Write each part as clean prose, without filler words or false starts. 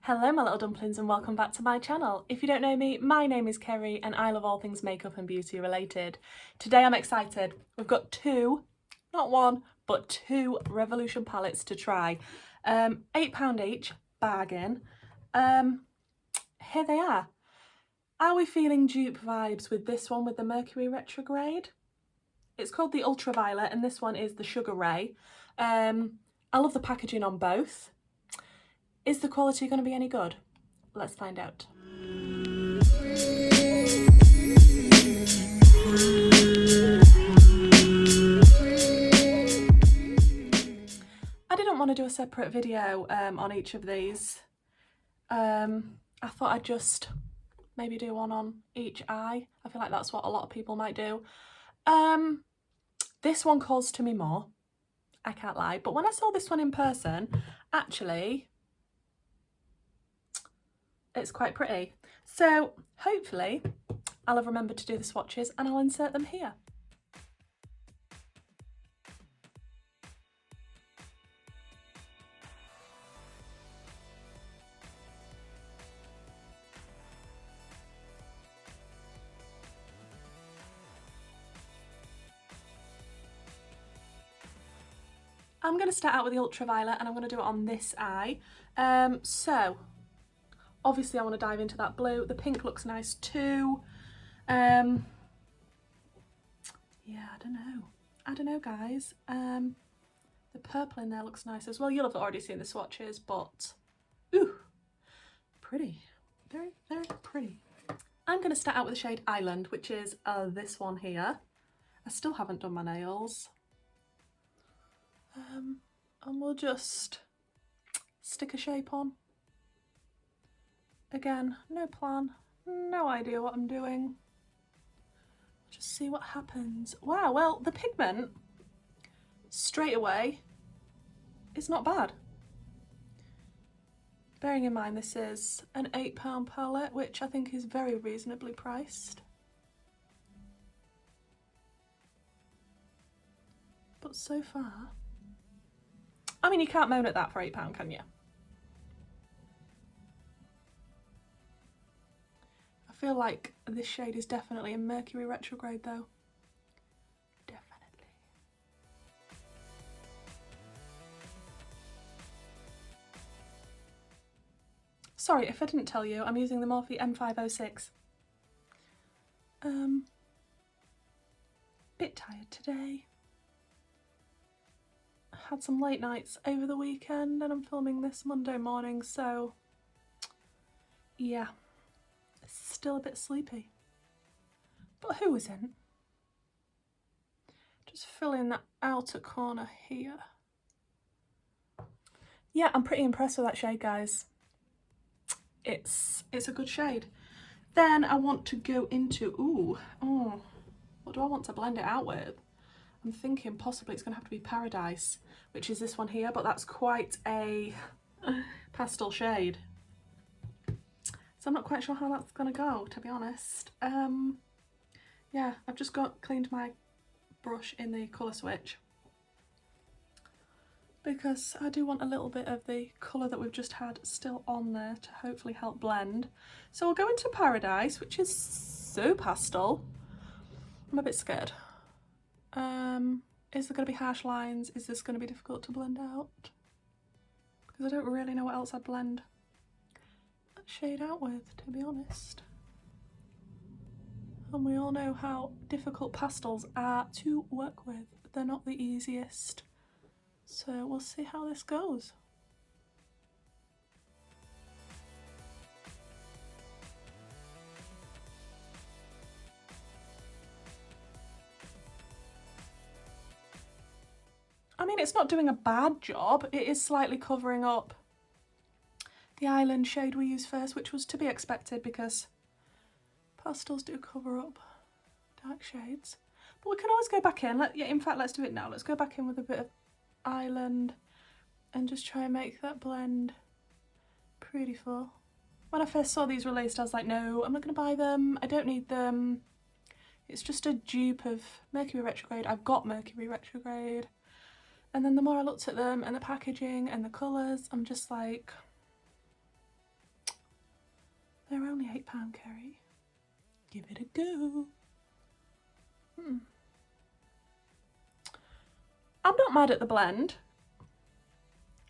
Hello my little dumplings and welcome back to my channel. If you don't know me, my name is Kerry and I love all things makeup and beauty related. Today I'm excited. We've got two, not one, but two Revolution palettes to try. £8 each, bargain. Here they are. Are we feeling dupe vibes with this one with the Mercury retrograde? It's called the Ultraviolet and this one is the Sugar Ray. I love the packaging on both. Is the quality going to be any good? Let's find out. I didn't want to do a separate video on each of these. I thought I'd just maybe do one on each eye. I feel like that's what a lot of people might do. This one calls to me more, I can't lie, but when I saw this one in person, actually, it's quite pretty. So hopefully I'll have remembered to do the swatches and I'll insert them here. I'm going to start out with the Ultraviolet and I'm going to do it on this eye. So obviously I want to dive into that blue. The pink looks nice too. Yeah, I don't know guys. The purple in there looks nice as well. You'll have already seen the swatches, but ooh, pretty, very, very pretty. I'm going to start out with the shade Island, which is this one here. I still haven't done my nails. And we'll just stick a shape on. Again, no plan, no idea what I'm doing. Just see what happens. Wow, well, the pigment straight away is not bad. Bearing in mind this is an £8 palette, which I think is very reasonably priced. But so far, I mean, you can't moan at that for £8, can you? I feel like this shade is definitely in Mercury retrograde though. Definitely. Sorry if I didn't tell you, I'm using the Morphe M506. Bit tired today. Had some late nights over the weekend and I'm filming this Monday morning, so yeah, still a bit sleepy. But who isn't? Just fill in that outer corner here. Yeah, I'm pretty impressed with that shade, guys. It's a good shade. Then I want to go into, what do I want to blend it out with? I'm thinking possibly it's going to have to be Paradise, which is this one here, but that's quite a pastel shade. So I'm not quite sure how that's going to go, to be honest. Yeah, I've just cleaned my brush in the colour switch because I do want a little bit of the colour that we've just had still on there to hopefully help blend. So we'll go into Paradise, which is so pastel. I'm a bit scared. Is there going to be harsh lines? Is this going to be difficult to blend out? Because I don't really know what else I'd blend that shade out with, to be honest. And we all know how difficult pastels are to work with. They're not the easiest. So we'll see how this goes. I mean, it's not doing a bad job. It is slightly covering up the Island shade we used first, which was to be expected because pastels do cover up dark shades. But we can always go back in. Yeah, in fact, let's do it now. Let's go back in with a bit of Island and just try and make that blend pretty full. When I first saw these released, I was like, no, I'm not going to buy them. I don't need them. It's just a dupe of Mercury retrograde. I've got Mercury retrograde. And then the more I looked at them and the packaging and the colours, I'm just like, only £8, Kerry. Give it a go. I'm not mad at the blend.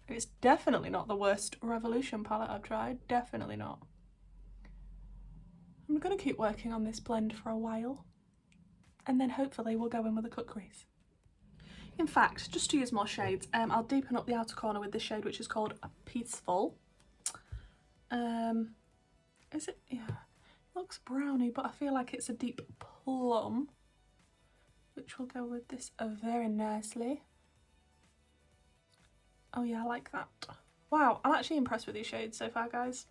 It's definitely not the worst Revolution palette I've tried. Definitely not. I'm going to keep working on this blend for a while. And then hopefully we'll go in with a cut crease. In fact, just to use more shades, I'll deepen up the outer corner with this shade, which is called Peaceful. Is it? Yeah, it looks browny, but I feel like it's a deep plum, which will go with this very nicely. Oh yeah, I like that. Wow, I'm actually impressed with these shades so far, guys.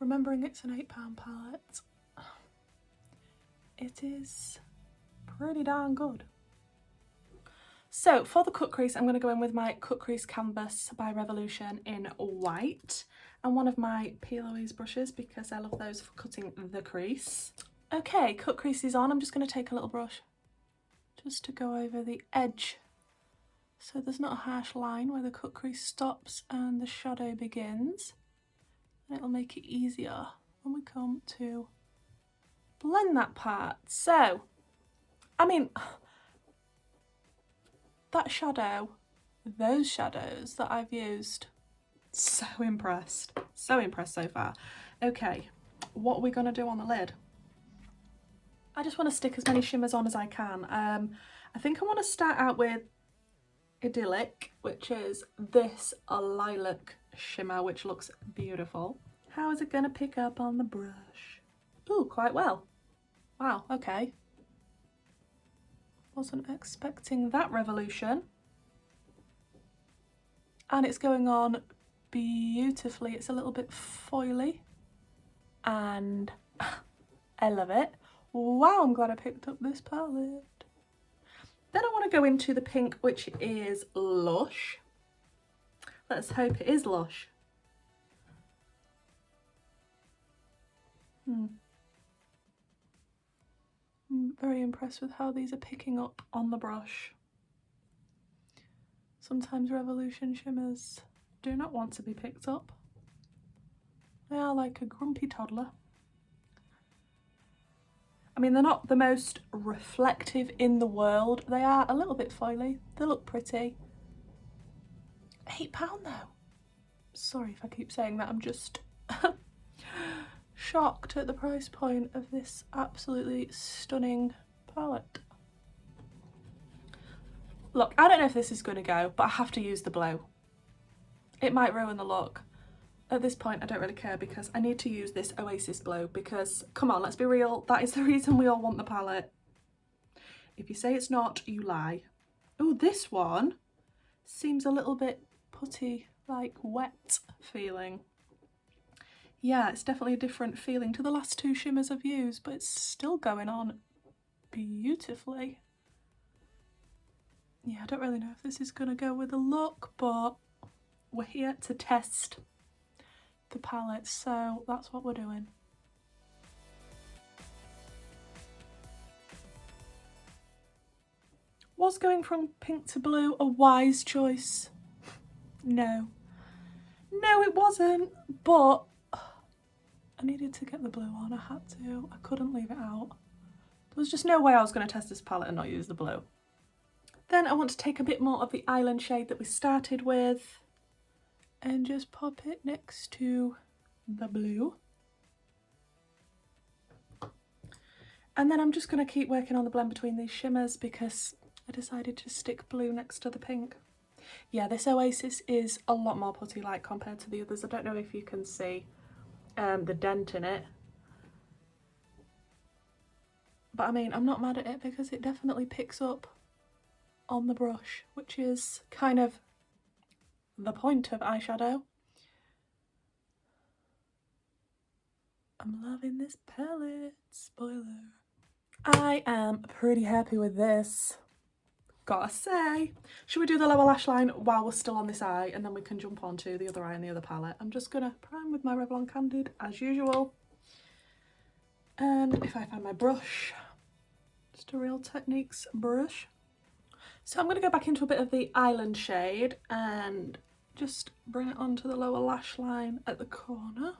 Remembering it's an £8 palette, it is pretty darn good. So for the cut crease, I'm going to go in with my cut crease canvas by Revolution in white and one of my P. Louise brushes because I love those for cutting the crease. Okay, cut crease is on. I'm just going to take a little brush just to go over the edge so there's not a harsh line where the cut crease stops and the shadow begins. And it'll make it easier when we come to blend that part. So, I mean, that shadow, those shadows that I've used, so impressed so far. Okay, what are we gonna do on the lid? I just want to stick as many shimmers on as I can. I think I want to start out with Idyllic, which is this lilac shimmer, which looks beautiful. How is it gonna pick up on the brush? Ooh, quite well. Wow, okay. Wasn't expecting that Revolution. And it's going on beautifully. It's a little bit foily and I love it. Wow, I'm glad I picked up this palette. Then I want to go into the pink, which is Lush. Let's hope it is Lush. I'm very impressed with how these are picking up on the brush. Sometimes Revolution shimmers do not want to be picked up. They are like a grumpy toddler. I mean, they're not the most reflective in the world. They are a little bit foily. They look pretty. £8 though. Sorry if I keep saying that. I'm just shocked at the price point of this absolutely stunning palette. Look, I don't know if this is going to go, but I have to use the blow. It might ruin the look. At this point, I don't really care because I need to use this Oasis blow because, come on, let's be real, that is the reason we all want the palette. If you say it's not, you lie. Oh, this one seems a little bit putty, like wet feeling. Yeah, it's definitely a different feeling to the last two shimmers I've used, but it's still going on beautifully. Yeah, I don't really know if this is going to go with the look, but we're here to test the palette, so that's what we're doing. Was going from pink to blue a wise choice? No. No, it wasn't, but I needed to get the blue on. I had to. I couldn't leave it out. There was just no way I was going to test this palette and not use the blue. Then I want to take a bit more of the Island shade that we started with and just pop it next to the blue. And then I'm just going to keep working on the blend between these shimmers because I decided to stick blue next to the pink. Yeah, this Oasis is a lot more putty-like compared to the others. I don't know if you can see the dent in it. But I mean, I'm not mad at it because it definitely picks up on the brush, which is kind of the point of eyeshadow. I'm loving this palette, spoiler. I am pretty happy with this, gotta say. Should we do the lower lash line while we're still on this eye and then we can jump on to the other eye and the other palette? I'm just gonna prime with my Revlon Candid as usual. And if I find my brush, just a Real Techniques brush. So I'm going to go back into a bit of the Island shade and just bring it onto the lower lash line at the corner.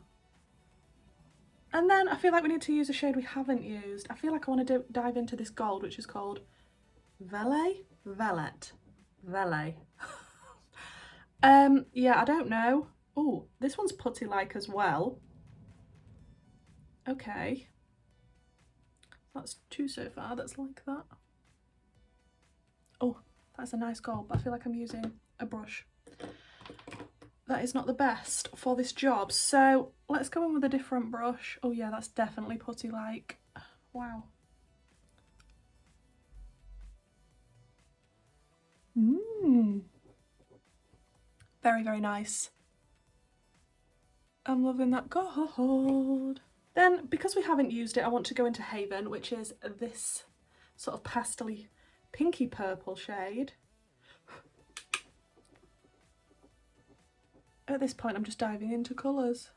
And then I feel like we need to use a shade we haven't used. I feel like I want to dive into this gold, which is called Velvet. Yeah, I don't know. Oh, this one's putty-like as well. Okay. That's two so far, that's like that. Oh, that's a nice gold, but I feel like I'm using a brush that is not the best for this job. So let's go in with a different brush. Oh yeah, that's definitely putty-like. Wow. Very, very nice. I'm loving that gold. Then, because we haven't used it, I want to go into Haven, which is this sort of pastel-y pinky purple shade. At this point, I'm just diving into colours.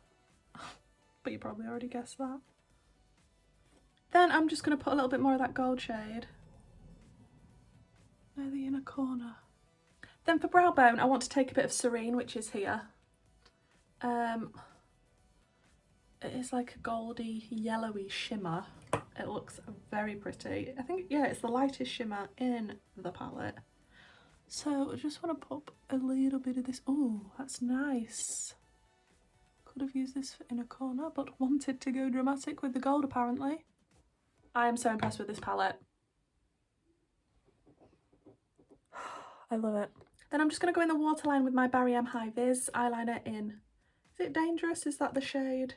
But you probably already guessed that. Then I'm just going to put a little bit more of that gold shade near the inner corner. Then for brow bone, I want to take a bit of Serene, which is here. It is like a goldy, yellowy shimmer. It looks very pretty. I think, yeah, it's the lightest shimmer in the palette. So I just want to pop a little bit of this. Oh, that's nice. Could have used this in a corner, but wanted to go dramatic with the gold, apparently. I am so impressed with this palette. I love it. Then I'm just going to go in the waterline with my Barry M High Vis eyeliner in, is it Dangerous? Is that the shade?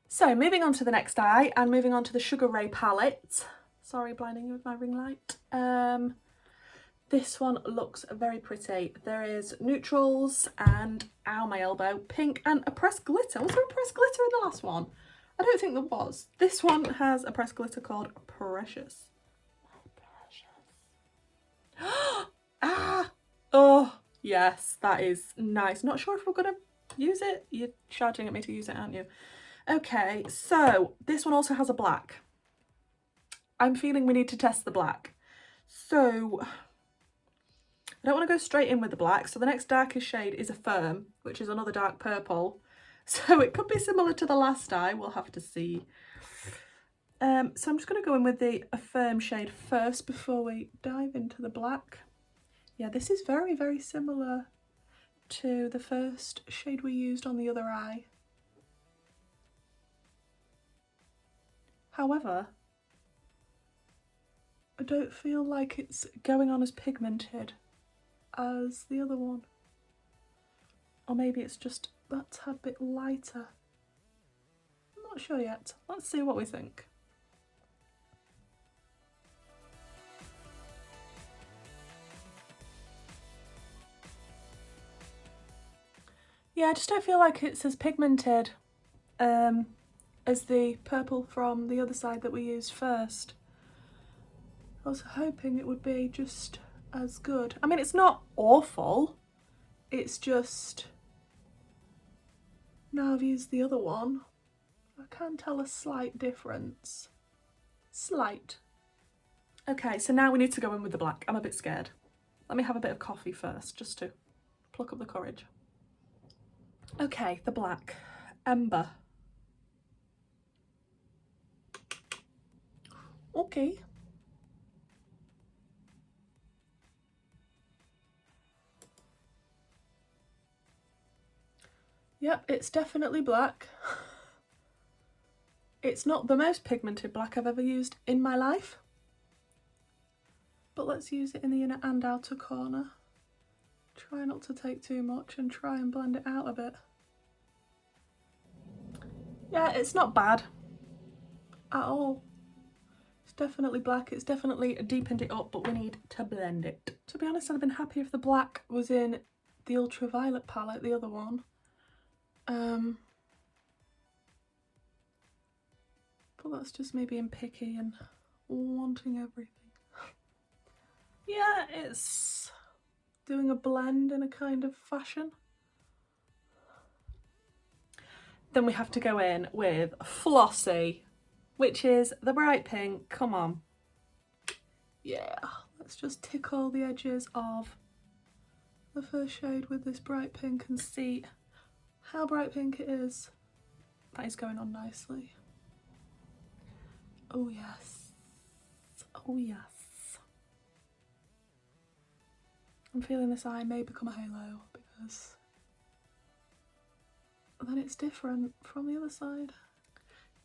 So moving on to the next eye and moving on to the Sugar Ray palette. Sorry, blinding you with my ring light. This one looks very pretty. There is neutrals and, ow, my elbow, pink and a pressed glitter. Was there a pressed glitter in the last one? I don't think there was. This one has a pressed glitter called Precious. Ah! Oh, yes, that is nice. Not sure if we're going to use it. You're shouting at me to use it, aren't you? Okay, so this one also has a black. I'm feeling we need to test the black. So I don't want to go straight in with the black. So the next darkest shade is a Firm, which is another dark purple. So it could be similar to the last eye. We'll have to see. So I'm just going to go in with the Firm shade first before we dive into the black. Yeah, this is very, very similar to the first shade we used on the other eye. However, I don't feel like it's going on as pigmented as the other one. Or maybe it's just that tad bit lighter. I'm not sure yet. Let's see what we think. Yeah, I just don't feel like it's as pigmented as the purple from the other side that we used first. I was hoping it would be just as good. I mean, it's not awful. It's just, now I've used the other one, I can tell a slight difference. Slight. Okay, so now we need to go in with the black. I'm a bit scared. Let me have a bit of coffee first, just to pluck up the courage. Okay, the black. Ember. Okay. Yep, it's definitely black. It's not the most pigmented black I've ever used in my life. But let's use it in the inner and outer corner. Try not to take too much and try and blend it out a bit. Yeah, it's not bad at all. It's definitely black, it's definitely deepened it up, but we need to blend it. To be honest, I'd have been happy if the black was in the Ultraviolet palette, the other one. But that's just me being picky and wanting everything. Yeah, it's doing a blend in a kind of fashion. Then we have to go in with Flossy, which is the bright pink. Come on. Yeah, let's just tickle the edges of the first shade with this bright pink and see how bright pink it is. That is going on nicely. Oh yes. Oh yes. I'm feeling this eye may become a halo because then it's different from the other side.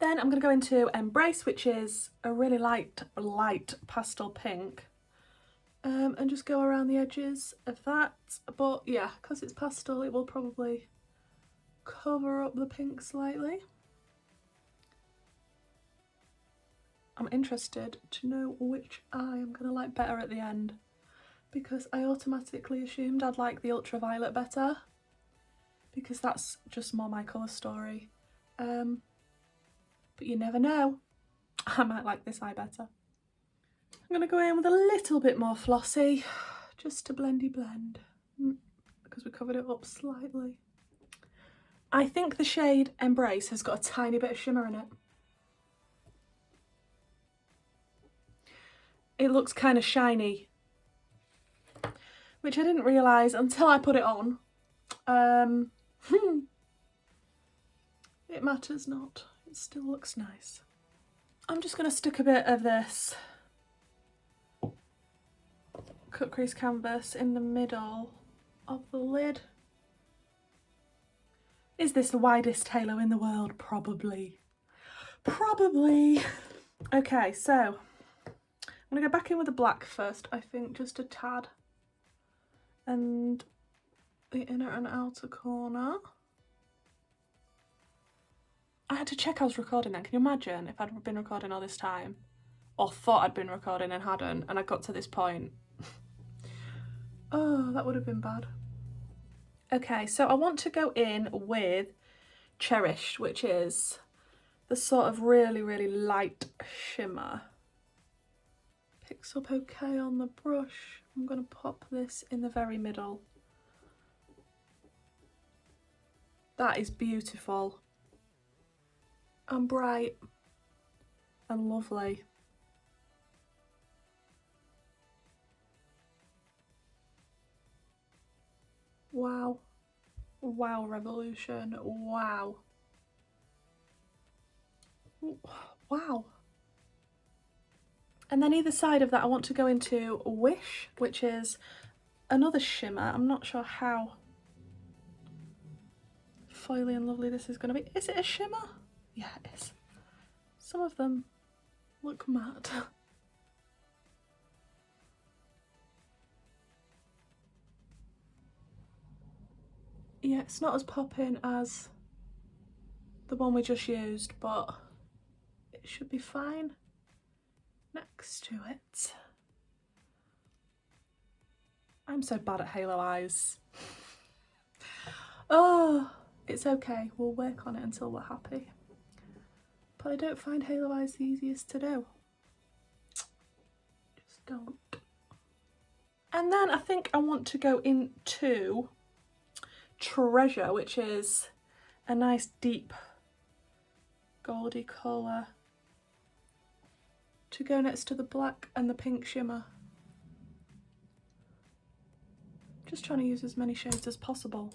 Then I'm going to go into Embrace, which is a really light pastel pink. And just go around the edges of that. But yeah, because it's pastel, it will probably cover up the pink slightly. I'm interested to know which eye I'm going to like better at the end, because I automatically assumed I'd like the Ultraviolet better, because that's just more my colour story. But you never know, I might like this eye better. I'm going to go in with a little bit more flossy, just to blendy blend, because we covered it up slightly. I think the shade Embrace has got a tiny bit of shimmer in it. It looks kind of shiny, which I didn't realise until I put it on. It matters not, it still looks nice. I'm just going to stick a bit of this cut crease canvas in the middle of the lid. Is this the widest halo in the world? Probably. Probably. Okay, so I'm going to go back in with the black first, I think, just a tad. And the inner and outer corner. I had to check I was recording then. Can you imagine if I'd been recording all this time? Or thought I'd been recording and hadn't, and I got to this point? Oh, that would have been bad. Okay, so I want to go in with Cherished, which is the sort of really, really light shimmer. Picks up okay on the brush. I'm going to pop this in the very middle. That is beautiful and bright and lovely. Wow. Wow, Revolution. Wow. Wow. And then either side of that I want to go into Wish, which is another shimmer. I'm not sure how foily and lovely this is going to be. Is it a shimmer? Yeah, it is. Some of them look matte. Yeah, it's not as popping as the one we just used, but it should be fine next to it. I'm so bad at halo eyes. Oh, it's okay. We'll work on it until we're happy. But I don't find halo eyes the easiest to do. Just don't. And then I think I want to go into Treasure, which is a nice deep goldy colour, to go next to the black and the pink shimmer. Just trying to use as many shades as possible.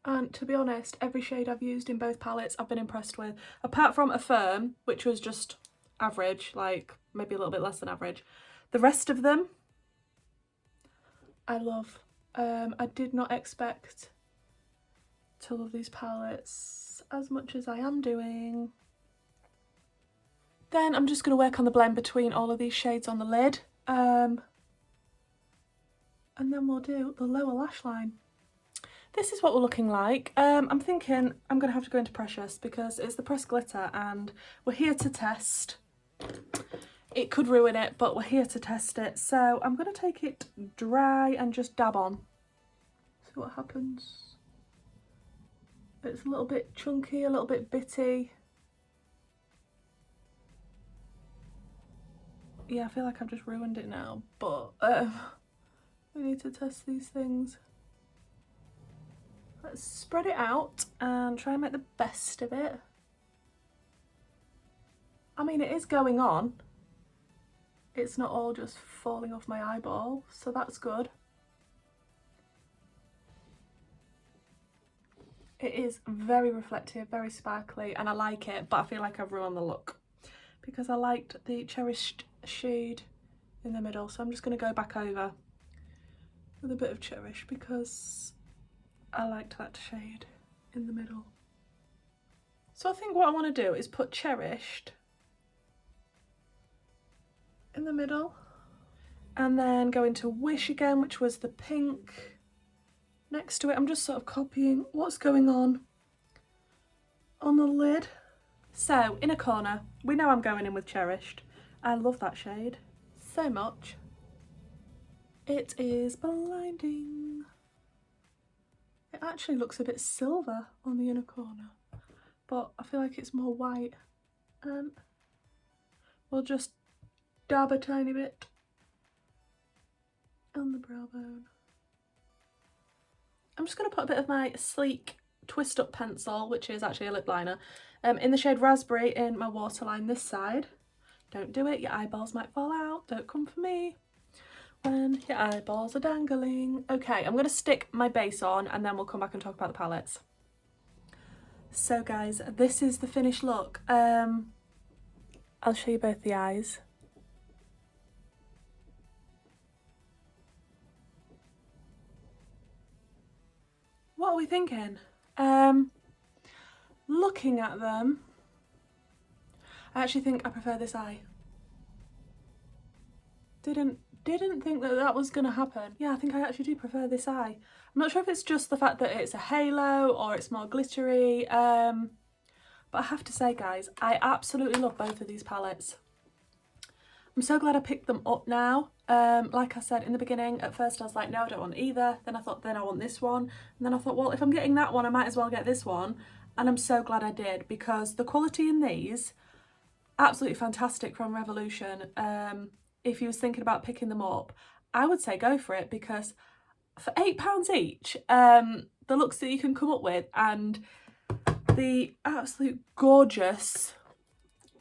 And to be honest, every shade I've used in both palettes I've been impressed with, apart from Affirm, which was just average, like maybe a little bit less than average. The rest of them I love. I did not expect to love these palettes as much as I am doing. Then I'm just going to work on the blend between all of these shades on the lid. And then we'll do the lower lash line. This is what we're looking like. I'm thinking I'm going to have to go into Precious because it's the pressed glitter and we're here to test. It could ruin it, but we're here to test it. So I'm going to take it dry and just dab on. See what happens. It's a little bit chunky, a little bit bitty. Yeah, I feel like I've just ruined it now, but we need to test these things. Let's spread it out and try and make the best of it. I mean, it is going on. It's not all just falling off my eyeball, so that's good. It is very reflective, very sparkly, and I like it, but I feel like I've ruined the look because I liked the Cherished shade in the middle, so I'm just going to go back over with a bit of Cherish because I liked that shade in the middle. So I think what I want to do is put Cherished in the middle and then go into Wish again, which was the pink next to it. I'm just sort of copying what's going on the lid. So in a corner, we know I'm going in with Cherished. I love that shade so much. It is blinding. It actually looks a bit silver on the inner corner, but I feel like it's more white. And we'll just dab a tiny bit on the brow bone. I'm just going to put a bit of my sleek twist up pencil, which is actually a lip liner, in the shade Raspberry in my waterline this side. Don't do it, your eyeballs might fall out, don't come for me when your eyeballs are dangling. Okay, I'm going to stick my base on and then we'll come back and talk about the palettes. So guys, this is the finished look. I'll show you both the eyes. What are we thinking? Looking at them, I actually think I prefer this eye. Didn't think that was gonna happen. Yeah, I think I actually do prefer this eye. I'm not sure if it's just the fact that it's a halo or it's more glittery, but I have to say guys, I absolutely love both of these palettes. I'm so glad I picked them up now. Like I said in the beginning, at first I was like, no, I don't want either. Then I thought, then I want this one. And then I thought, well, if I'm getting that one, I might as well get this one. And I'm so glad I did because the quality in these, absolutely fantastic from Revolution. If you was thinking about picking them up, I would say go for it because for £8 each, the looks that you can come up with and the absolute gorgeous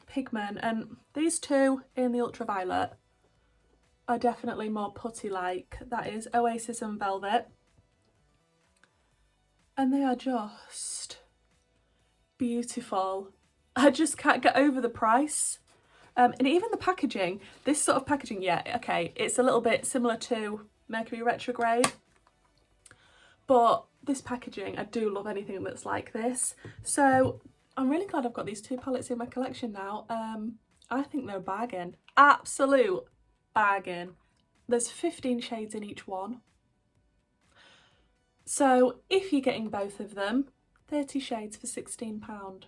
pigment, and these two in the Ultraviolet are definitely more putty-like. That is Oasis and Velvet. And they are just beautiful. I just can't get over the price. And even the packaging, this sort of packaging, yeah, okay, it's a little bit similar to Mercury Retrograde. But this packaging, I do love anything that's like this. So I'm really glad I've got these two palettes in my collection now. I think they're a bargain. Absolute bargain. There's 15 shades in each one. So if you're getting both of them, 30 shades for £16.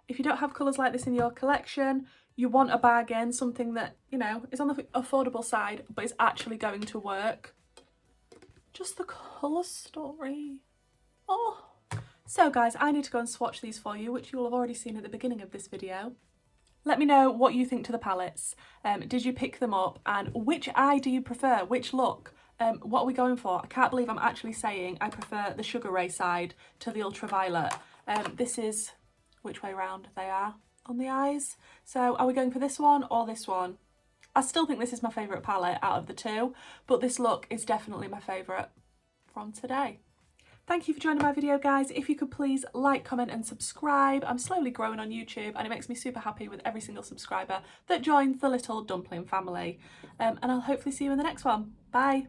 If you don't have colours like this in your collection, you want a bargain, something that, you know, is on the affordable side, but is actually going to work. Just the colour story. Oh. So guys, I need to go and swatch these for you, which you'll have already seen at the beginning of this video. Let me know what you think to the palettes. Did you pick them up? And which eye do you prefer? Which look? What are we going for? I can't believe I'm actually saying I prefer the Sugar Ray side to the Ultraviolet. This is which way round they are on the eyes. So are we going for this one or this one? I still think this is my favourite palette out of the two, but this look is definitely my favourite from today. Thank you for joining my video, guys. If you could please like, comment and subscribe. I'm slowly growing on YouTube and it makes me super happy with every single subscriber that joins the little dumpling family. And I'll hopefully see you in the next one. Bye.